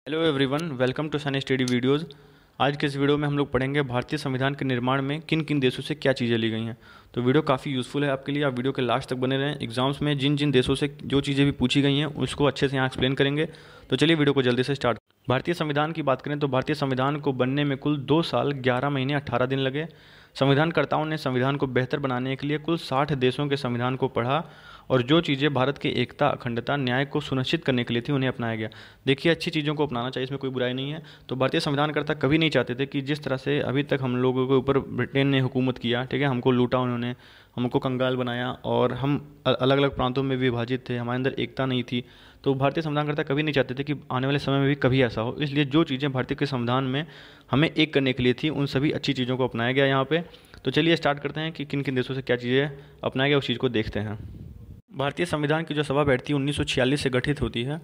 Hello everyone, welcome to Sunny Study videos. आज के इस वीडियो में हम लोग पढ़ेंगे भारतीय संविधान के निर्माण में किन किन देशों से क्या चीज़ें ली गई हैं। तो वीडियो काफ़ी यूज़फुल है आपके लिए, आप वीडियो के लास्ट तक बने रहें। एग्जाम्स में जिन जिन देशों से जो चीज़ें भी पूछी गई हैं उसको अच्छे से यहाँ एक्सप्लेन करेंगे। तो चलिए वीडियो को जल्दी से स्टार्ट। भारतीय संविधान की बात करें तो भारतीय संविधान को बनने में कुल 2 साल 11 महीने 18 दिन लगे। संविधानकर्ताओं ने संविधान को बेहतर बनाने के लिए कुल 60 देशों के संविधान को पढ़ा और जो चीज़ें भारत की एकता, अखंडता, न्याय को सुनिश्चित करने के लिए थी उन्हें अपनाया गया। देखिए, अच्छी चीज़ों को अपनाना चाहिए, इसमें कोई बुराई नहीं है। तो भारतीय संविधानकर्ता कभी नहीं चाहते थे कि जिस तरह से अभी तक हम लोगों के ऊपर ब्रिटेन ने हुकूमत किया, ठीक है, हमको लूटा उन्होंने, हमको कंगाल बनाया और हम अलग अलग प्रांतों में विभाजित थे, हमारे अंदर एकता नहीं थी। तो भारतीय संविधानकर्ता कभी नहीं चाहते थे कि आने वाले समय में भी कभी ऐसा हो। इसलिए जो चीज़ें भारतीय के संविधान में हमें एक करने के लिए थी उन सभी अच्छी चीज़ों को अपनाया गया यहाँ पे। तो चलिए स्टार्ट करते हैं कि किन किन देशों से क्या चीज़ें अपनाया गया, उस चीज़ को देखते हैं। भारतीय संविधान की जो सभा बैठती है 1946 से गठित होती है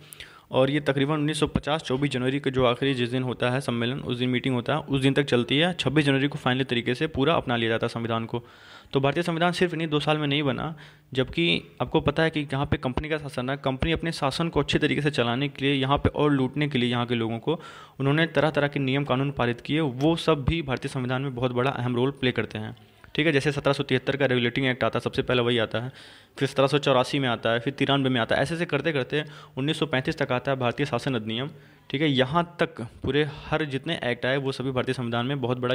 और ये तकरीबन 1950 24 जनवरी के जो आखिरी जिस दिन होता है सम्मेलन, उस दिन मीटिंग होता है, उस दिन तक चलती है। 26 जनवरी को फाइनली तरीके से पूरा अपना लिया जाता है संविधान को। तो भारतीय संविधान सिर्फ इन्हीं 2 साल में नहीं बना, जबकि आपको पता है कि यहाँ पे कंपनी का शासन है। कंपनी अपने शासन को अच्छे तरीके से चलाने के लिए, यहाँ पे और लूटने के लिए यहाँ के लोगों को, उन्होंने तरह तरह के नियम कानून पारित किए। वो सब भी भारतीय संविधान में बहुत बड़ा अहम रोल प्ले करते हैं, ठीक है। जैसे 1773 का रेगुलेटिंग एक्ट आता है, सबसे पहले वही आता है। फिर 1784 में आता है, फिर 93 में आता है। ऐसे ऐसे करते करते 1935 तक आता है भारतीय शासन अधिनियम, ठीक है। यहाँ तक पूरे हर जितने एक्ट आए वो सभी भारतीय संविधान में बहुत बड़ा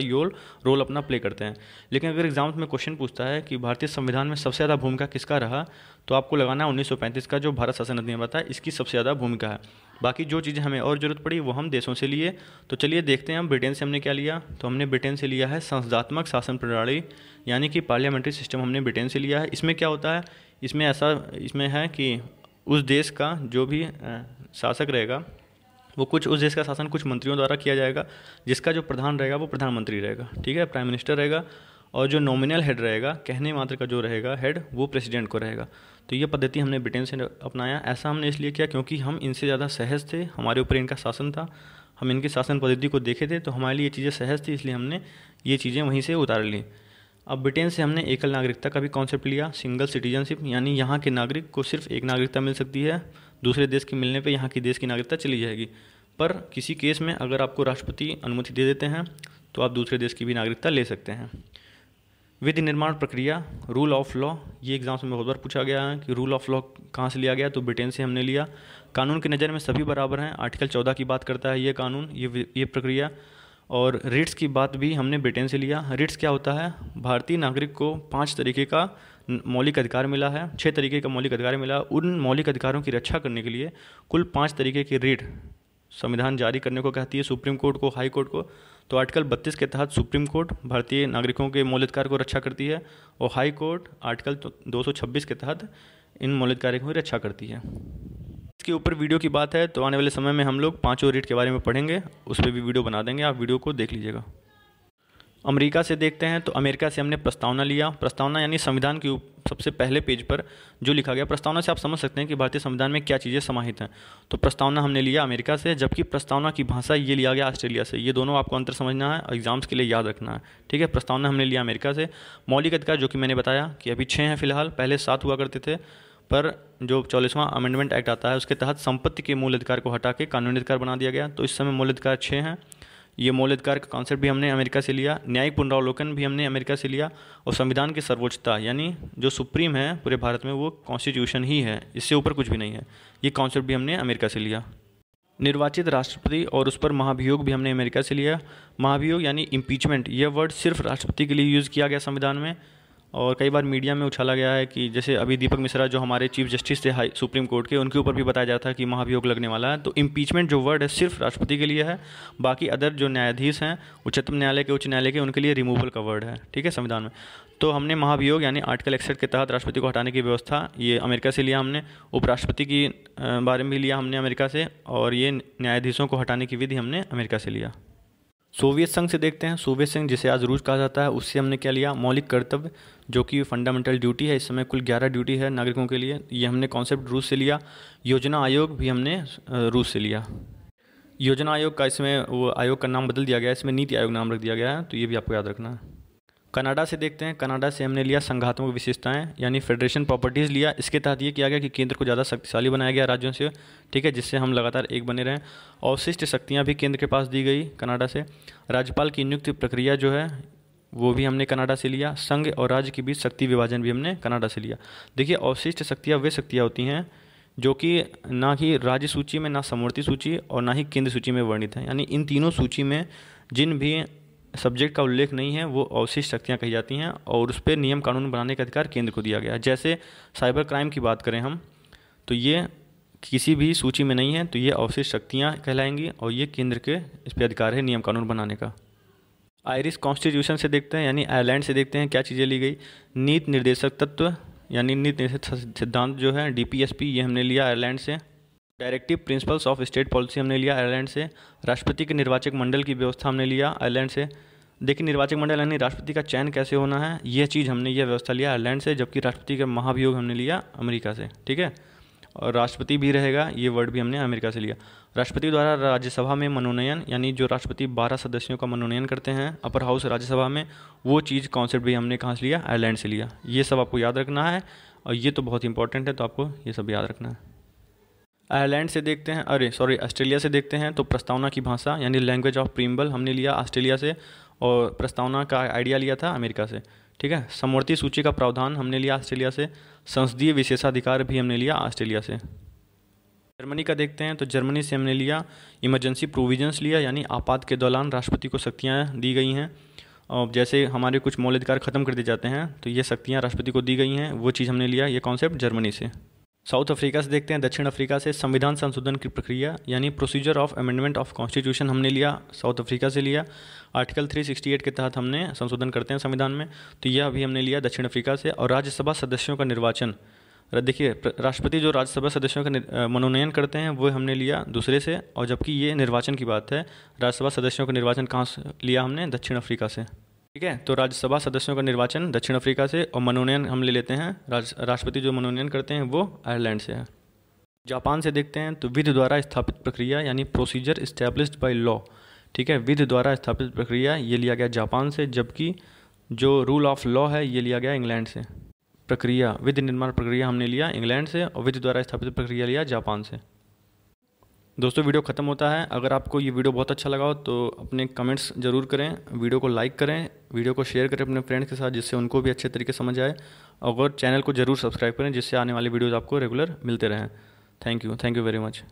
रोल अपना प्ले करते हैं। लेकिन अगर एग्जाम्स में क्वेश्चन पूछता है कि भारतीय संविधान में सबसे ज़्यादा भूमिका किसका रहा, तो आपको लगाना है 1935 का जो भारत शासन अधिनियम आता है, इसकी सबसे ज़्यादा भूमिका है। बाकी जो चीज़ें हमें और ज़रूरत पड़ी वो हम देशों से लिए। तो चलिए देखते हैं हम ब्रिटेन से हमने क्या लिया। तो हमने ब्रिटेन से लिया है संसदात्मक शासन प्रणाली, यानी कि पार्लियामेंट्री सिस्टम हमने ब्रिटेन से लिया है। इसमें क्या होता है, इसमें है कि उस देश का जो भी शासक रहेगा वो उस देश का शासन कुछ मंत्रियों द्वारा किया जाएगा, जिसका जो प्रधान रहेगा वो प्रधानमंत्री रहेगा, ठीक है, प्राइम मिनिस्टर रहेगा। और जो नॉमिनल हेड रहेगा, कहने मात्र का जो रहेगा हेड, वो प्रेसिडेंट को रहेगा। तो ये पद्धति हमने ब्रिटेन से अपनाया। ऐसा हमने इसलिए किया क्योंकि हम इनसे ज़्यादा सहज थे, हमारे ऊपर इनका शासन था, हम इनकी शासन पद्धति को देखे थे, तो हमारे लिए ये चीज़ें सहज थी, इसलिए हमने ये चीज़ें वहीं से उतार ली। अब ब्रिटेन से हमने एकल नागरिकता का भी कॉन्सेप्ट लिया, सिंगल सिटीजनशिप, यानी यहाँ के नागरिक को सिर्फ एक नागरिकता मिल सकती है, दूसरे देश के मिलने पे यहाँ की देश की नागरिकता चली जाएगी। पर किसी केस में अगर आपको राष्ट्रपति अनुमति दे देते हैं तो आप दूसरे देश की भी नागरिकता ले सकते हैं। विधि निर्माण प्रक्रिया, रूल ऑफ लॉ, ये एग्जाम्स में बहुत बार पूछा गया है कि रूल ऑफ लॉ कहाँ से लिया गया, तो ब्रिटेन से हमने लिया। कानून की नज़र में सभी बराबर हैं, आर्टिकल 14 की बात करता है ये कानून, ये प्रक्रिया। और रिट्स की बात भी हमने ब्रिटेन से लिया। रिट्स क्या होता है, भारतीय नागरिक को 5 तरीके का मौलिक अधिकार मिला है, 6 तरीके का मौलिक अधिकार मिला। उन मौलिक अधिकारों की रक्षा करने के लिए कुल 5 तरीके की रिट संविधान जारी करने को कहती है, सुप्रीम कोर्ट को, हाई कोर्ट को। तो आर्टिकल 32 के तहत सुप्रीम कोर्ट भारतीय नागरिकों के मौलिक अधिकार को रक्षा करती है और हाई कोर्ट आर्टिकल 226 के तहत इन मौलिक अधिकारों की रक्षा करती है। इसके ऊपर वीडियो की बात है तो आने वाले समय में हम लोग 5 रिट के बारे में पढ़ेंगे, उस पर भी वीडियो बना देंगे, आप वीडियो को देख लीजिएगा। अमेरिका से देखते हैं तो अमेरिका से हमने प्रस्तावना लिया। प्रस्तावना यानी संविधान के सबसे पहले पेज पर जो लिखा गया, प्रस्तावना से आप समझ सकते हैं कि भारतीय संविधान में क्या चीज़ें समाहित हैं। तो प्रस्तावना हमने लिया अमेरिका से, जबकि प्रस्तावना की भाषा ये लिया गया ऑस्ट्रेलिया से। ये दोनों आपको अंतर समझना है, एग्जाम्स के लिए याद रखना है, ठीक है। प्रस्तावना हमने लिया अमेरिका से। मौलिक अधिकार जो कि मैंने बताया कि अभी 6 हैं फिलहाल, पहले 7 हुआ करते थे, पर जो 44वां अमेंडमेंट एक्ट आता है उसके तहत संपत्ति के मूल अधिकार को हटा के कानूनी अधिकार बना दिया गया। तो इस समय मूल अधिकार 6 हैं। ये मूल अधिकार का कॉन्सेप्ट भी हमने अमेरिका से लिया। न्यायिक पुनरावलोकन भी हमने अमेरिका से लिया। और संविधान की सर्वोच्चता, यानी जो सुप्रीम है पूरे भारत में, वो कॉन्स्टिट्यूशन ही है, इससे ऊपर कुछ भी नहीं है। ये कॉन्सेप्ट भी हमने अमेरिका से लिया। निर्वाचित राष्ट्रपति और उस पर महाभियोग भी हमने अमेरिका से लिया। महाभियोग यानी इम्पीचमेंट, ये वर्ड सिर्फ राष्ट्रपति के लिए यूज़ किया गया संविधान में। और कई बार मीडिया में उछाला गया है कि जैसे अभी दीपक मिश्रा जो हमारे चीफ जस्टिस थे हाई सुप्रीम कोर्ट के, उनके ऊपर भी बताया जाता है कि महाभियोग लगने वाला है। तो इम्पीचमेंट जो वर्ड है सिर्फ राष्ट्रपति के लिए है, बाकी अदर जो न्यायाधीश हैं उच्चतम न्यायालय के, उच्च न्यायालय के, उनके लिए रिमूवल का वर्ड है, ठीक है, संविधान में। तो हमने महाभियोग यानी आर्टिकल 61 के तहत राष्ट्रपति को हटाने की व्यवस्था ये अमेरिका से लिया हमने। उपराष्ट्रपति की बारे में भी लिया हमने अमेरिका से, और ये न्यायाधीशों को हटाने की विधि हमने अमेरिका से लिया। सोवियत संघ से देखते हैं। सोवियत संघ जिसे आज रूस कहा जाता है, उससे हमने क्या लिया, मौलिक कर्तव्य जो कि फंडामेंटल ड्यूटी है। इस समय कुल 11 ड्यूटी है नागरिकों के लिए, ये हमने कॉन्सेप्ट रूस से लिया। योजना आयोग भी हमने रूस से लिया। योजना आयोग का इसमें वो आयोग का नाम बदल दिया गया है, इसमें नीति आयोग नाम रख दिया गया है, तो ये भी आपको याद रखना है। कनाडा से देखते हैं। कनाडा से हमने लिया संघात्मक विशेषताएं यानी फेडरेशन प्रॉपर्टीज़ लिया। इसके तहत ये किया गया कि केंद्र को ज़्यादा शक्तिशाली बनाया गया राज्यों से, ठीक है, जिससे हम लगातार एक बने रहें। अवशिष्ट शक्तियाँ भी केंद्र के पास दी गई कनाडा से। राज्यपाल की नियुक्ति प्रक्रिया जो है वो भी हमने कनाडा से लिया। संघ और राज्य के बीच शक्ति विभाजन भी हमने कनाडा से लिया। देखिए, अवशिष्ट शक्तियाँ वे शक्तियाँ होती हैं जो कि ना ही राज्य सूची में, ना समवर्ती सूची और ना ही केंद्र सूची में वर्णित है। यानी इन तीनों सूची में जिन भी सब्जेक्ट का उल्लेख नहीं है वो अवशिष्ट शक्तियाँ कही जाती हैं और उस पर नियम कानून बनाने का अधिकार केंद्र को दिया गया है। जैसे साइबर क्राइम की बात करें हम, तो ये किसी भी सूची में नहीं है, तो ये अवशिष्ट शक्तियाँ कहलाएंगी और ये केंद्र के इस पर अधिकार है नियम कानून बनाने का। आयरिश कॉन्स्टिट्यूशन से देखते हैं यानी आयरलैंड से देखते हैं क्या चीज़ें ली गई। नीति निर्देशक तत्व यानी नीति निर्देशक सिद्धांत जो है DPSP, ये हमने लिया आयरलैंड से। Directive principles of state policy हमने लिया आयरलैंड से। राष्ट्रपति के निर्वाचक मंडल की व्यवस्था हमने लिया आयरलैंड से। देखिए, निर्वाचक मंडल यानी राष्ट्रपति का चयन कैसे होना है, यह चीज़ हमने यह व्यवस्था लिया आयरलैंड से। जबकि राष्ट्रपति का महाभियोग हमने लिया अमेरिका से, ठीक है, और राष्ट्रपति भी रहेगा, ये वर्ड भी हमने अमेरिका से लिया। राष्ट्रपति द्वारा राज्यसभा में मनोनयन यानी जो राष्ट्रपति 12 सदस्यों का मनोनयन करते हैं अपर हाउस राज्यसभा में, वो चीज़ कॉन्सेप्ट भी हमने कहाँ से लिया, आयरलैंड से लिया। ये सब आपको याद रखना है और ये तो बहुत इंपॉर्टेंट है, तो आपको ये सब याद रखना है। आयरलैंड से देखते हैं, ऑस्ट्रेलिया से देखते हैं। तो प्रस्तावना की भाषा यानी लैंग्वेज ऑफ प्रीम्बल हमने लिया ऑस्ट्रेलिया से और प्रस्तावना का आइडिया लिया था अमेरिका से, ठीक है। समवर्ती सूची का प्रावधान हमने लिया ऑस्ट्रेलिया से। संसदीय विशेषाधिकार भी हमने लिया ऑस्ट्रेलिया से। जर्मनी का देखते हैं, तो जर्मनी से हमने लिया इमरजेंसी प्रोविजंस लिया यानी आपात के दौरान राष्ट्रपति को शक्तियाँ दी गई हैं और जैसे हमारे कुछ मौलिक अधिकार खत्म कर दिए जाते हैं तो ये शक्तियाँ राष्ट्रपति को दी गई हैं, वो चीज़ हमने लिया, ये कॉन्सेप्ट जर्मनी से। साउथ अफ्रीका से देखते हैं, दक्षिण अफ्रीका से संविधान संशोधन की प्रक्रिया यानी procedure of amendment of constitution हमने लिया, साउथ अफ्रीका से लिया। आर्टिकल 368 के तहत हमने संशोधन करते हैं संविधान में, तो यह भी हमने लिया दक्षिण अफ्रीका से। और राज्यसभा सदस्यों का निर्वाचन, देखिए राष्ट्रपति जो राज्यसभा सदस्यों का मनोनयन करते हैं वो हमने लिया दूसरे से, और जबकि ये निर्वाचन की बात है, राज्यसभा सदस्यों का निर्वाचन कहाँ से लिया हमने, दक्षिण अफ्रीका से, ठीक है। तो राज्यसभा सदस्यों का निर्वाचन दक्षिण अफ्रीका से और मनोनयन हम ले लेते हैं, राष्ट्रपति जो मनोनयन करते हैं वो आयरलैंड से है। जापान से देखते हैं, तो विधि द्वारा स्थापित प्रक्रिया यानी प्रोसीजर इस्टेब्लिश्ड बाय लॉ, ठीक है, विधि द्वारा स्थापित प्रक्रिया ये लिया गया जापान से। जबकि जो रूल ऑफ लॉ है ये लिया गया इंग्लैंड से। प्रक्रिया, विधि निर्माण प्रक्रिया हमने लिया इंग्लैंड से और विधि द्वारा स्थापित प्रक्रिया लिया जापान से। दोस्तों, वीडियो ख़त्म होता है। अगर आपको ये वीडियो बहुत अच्छा लगा हो तो अपने कमेंट्स ज़रूर करें, वीडियो को लाइक करें, वीडियो को शेयर करें अपने फ्रेंड्स के साथ जिससे उनको भी अच्छे तरीके से समझ आए, और चैनल को ज़रूर सब्सक्राइब करें जिससे आने वाली वीडियोज़ आपको रेगुलर मिलते रहें। Thank you very much.